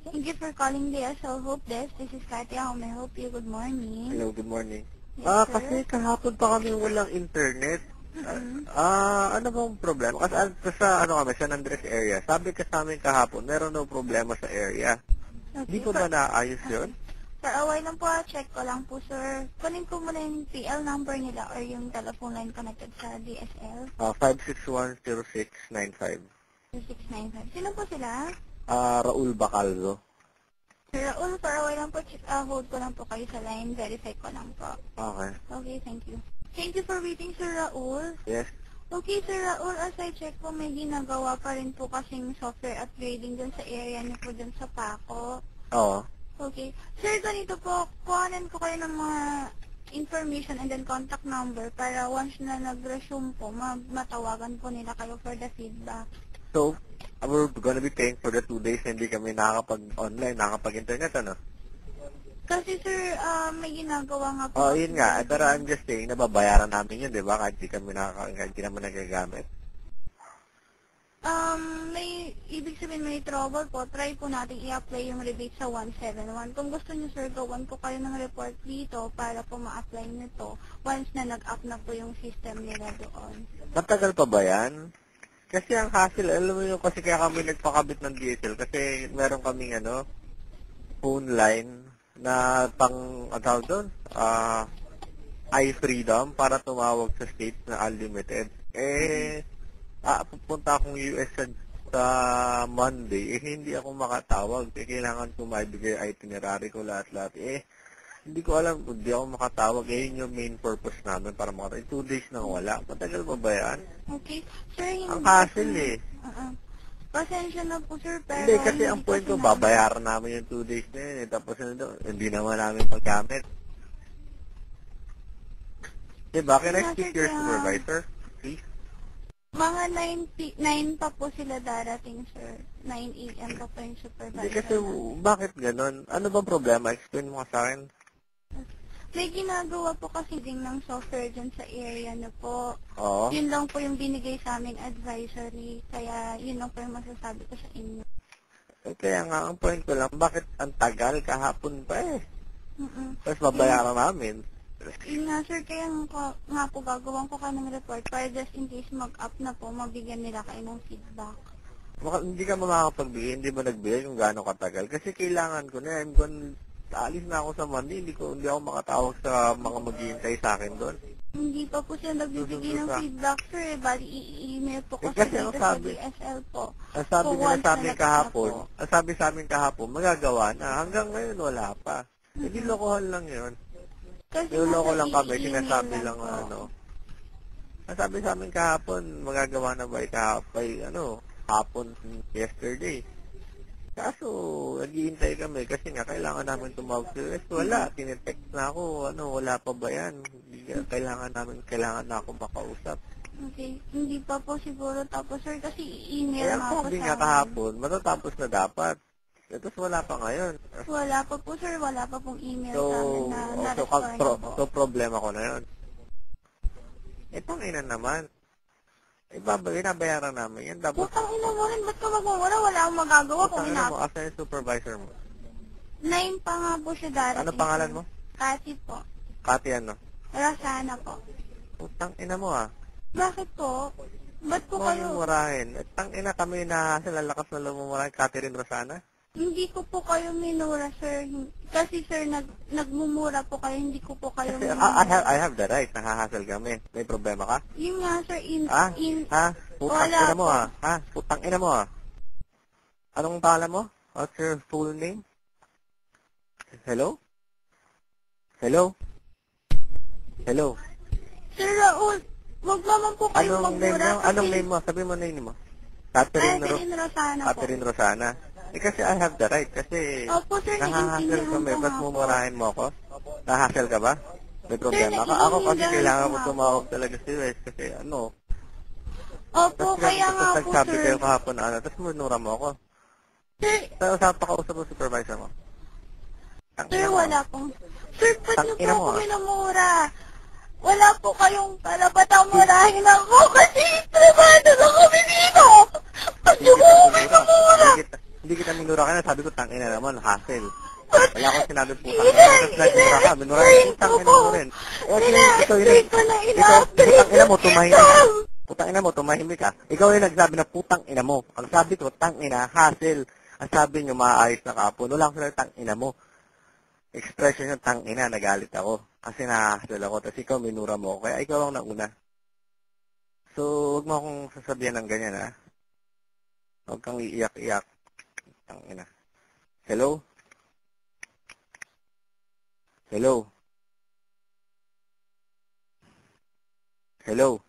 Thank you for calling the SL Hope Desk. This is Katia. How may I help you? Good morning. Hello, good morning. Yes, sir. Kasi kahapon pa kami walang internet. Ano bang problema? Kasi sa San Andres area, sabi ka sa amin kahapon, meron no problema sa area. Hindi Okay. pa ba naayos yun? Sir, away lang po. Check ko lang po, sir. Kunin ko muna yung PL number nila or yung telephone line connected sa DSL. 5610695. 2695. Sino po sila? Raul Bacalzo. Sir Raul, for away lang po. Hold ko lang po kayo sa line. Verify ko lang po. Okay. Okay, thank you. Thank you for waiting, Sir Raul. Yes. Okay, Sir Raul, as I check po, may ginagawa pa rin po kasing software upgrading dun sa area niyo po dun sa Paco. Oo. Okay. Sir, ganito po, kuhanan ko kayo ng mga information and then contact number para once na nag-resume po, matawagan po nila kayo for the feedback. So, we're gonna be paying for the 2 days na hindi kami nakakapag-online, nakakapag-internet, ano? Kasi sir, may ginagawa nga po. Yun nga. Pero I'm just saying, nababayaran namin yun, di ba? Kahit hindi naman nagagamit. May, ibig sabihin may trouble po, try po natin i-apply yung rebate sa 171. Kung gusto nyo sir, gawan po kayo ng report dito para po ma-apply nyo to once na nag-up na po yung system nila doon. Matagal pa ba yan? Kasi ang hassle, alam mo yun, kasi kaya kami nagpakabit ng DSL kasi meron kaming phone line na tawag doon, iFreedom para tumawag sa state na unlimited. Pupunta akong US sa Monday, hindi ako makatawag. Kailangan ko maibigay itinerary ko lahat-lahat. Hindi ko alam kung di ako makatawag. Yun yung main purpose namin para makatawag. 2 days nang wala. Matagal pa ba yan? Okay. Sir, hindi. Ang hassle Pasensya na po sir, pero... Hindi, kasi ang point ko, babayaran namin yung 2 days na yun. Tapos hindi naman namin paggamit. Diba? Can I speak to your supervisor? Please? Mga 9 pa po sila darating, sir. 9 a.m. pa po yung supervisor. Hindi kasi, bakit ganon? Ano bang problema? Explain mo ka sa akin. May ginagawa po kasi din ng software dyan sa area na po. Oo. Yun lang po yung binigay sa amin advisory. Kaya yun lang po yung masasabi ko sa inyo. Kaya nga, ang point ko lang, bakit ang tagal kahapon pa Tapos babayaran namin. Yun nga sir, kaya nga po gagawin ko kayo ng report para just in case mag-up na po, mabigyan nila kayo ng feedback. Hindi ka makakapagbigay, hindi mo nagbigay kung gaano katagal. Kasi kailangan ko na, alis na ako sa Monday, hindi ako makatawag sa mga maghihintay sa akin doon. Hindi pa po siya nagbibigay ng feedback sir, bali i-email po kasi kasi dito sa DSL po. Ang sabi nila sa amin kahapon, ang sabi sa amin kahapon, magagawa na. Hanggang ngayon wala pa. Hindi lokohan lang yun. Niloloko lang kami, sinasabi lang Ang sabi sa amin kahapon, magagawa na ba hapon yesterday. Kaso, naghihintay kami kasi nga kailangan namin tumawag sa US. Wala, tinetext na ako, wala pa ba yan? Kailangan na ako makausap. Okay, hindi pa po siguro tapos sir kasi i-email Kaya na ako sabi sa nga kahapon, matatapos na dapat. Tapos wala pa ngayon. Wala pa po sir, wala pa pong email sa amin na na-restore na po. So, problema ko na yun. Tangina naman. Binabayaran namin yan. Putang ina mo rin, ba't ka magmumura? Wala akong magagawa kung Putang ina mo, asa yung supervisor mo? 9 pa nga po siya darating. Ano pangalan mo? Kati po. Kati ano? Rosana po. Putang ina mo Bakit po? Ba't po kayo? Mumurahin. Tangina kami na sa lalakas na lumumurahin. Catherine Rosana? Hindi ko po kayo minura, sir. Kasi, sir, nagmumura po kayo. Hindi ko po kayo minura. I have the right. Nahahasal kami. May problema ka? Yun nga, sir. Putang ina mo Putang ina mo Anong pangalan mo? What's your full name? Hello? Hello? Hello? Sir Raul, wag naman po kayo magmura. Anong name mo? Sabi mo name mo. Catherine Rosana po. Catherine Rosana. Kasi I have the right. Kasi Opo, sir, nahahasal kami. Ba't mumurahin mo ako? Nahahasal ka ba? May problema ka? Sir, Ako kasi kailangan po. ko tumawag talaga si Wes. Kasi Opo, kaya nga po, nagsabi sir. kayo kahapon tapos minura mo ako. Sir, Saan pakausap mo supervisor mo? sir, wala pong. Sir, ba't niyo po Tangina mo, ako minamura? Wala po kayong karapatang murahin ako kasi privado na kami dito. Ba't niyo po ako minamura? Hindi kita minura ka na, sabi ko, tangina naman, hassle. Wala akong sinabi putang ina. Tapos nagmura ka, minura ka, putang ina mo rin. Ikaw putang ina mo, tumahimik. Putang ina mo, tumahimik ka. Ikaw yung nagsabi na putang ina mo. Ang sabi ko, tang ina, hassle. Ang sabi nyo, maayos na kapon. Wala akong sinabi, tang ina mo. Expression yung tang ina, nagalit ako. Kasi na-hassle ako. Tapos ikaw, minura mo. Kaya ikaw ang nauna. So, huwag mo akong sasabihan ng ganyan, ha? Huwag kang iiyak-iyak. Tang ina. Hello? Hello? Hello?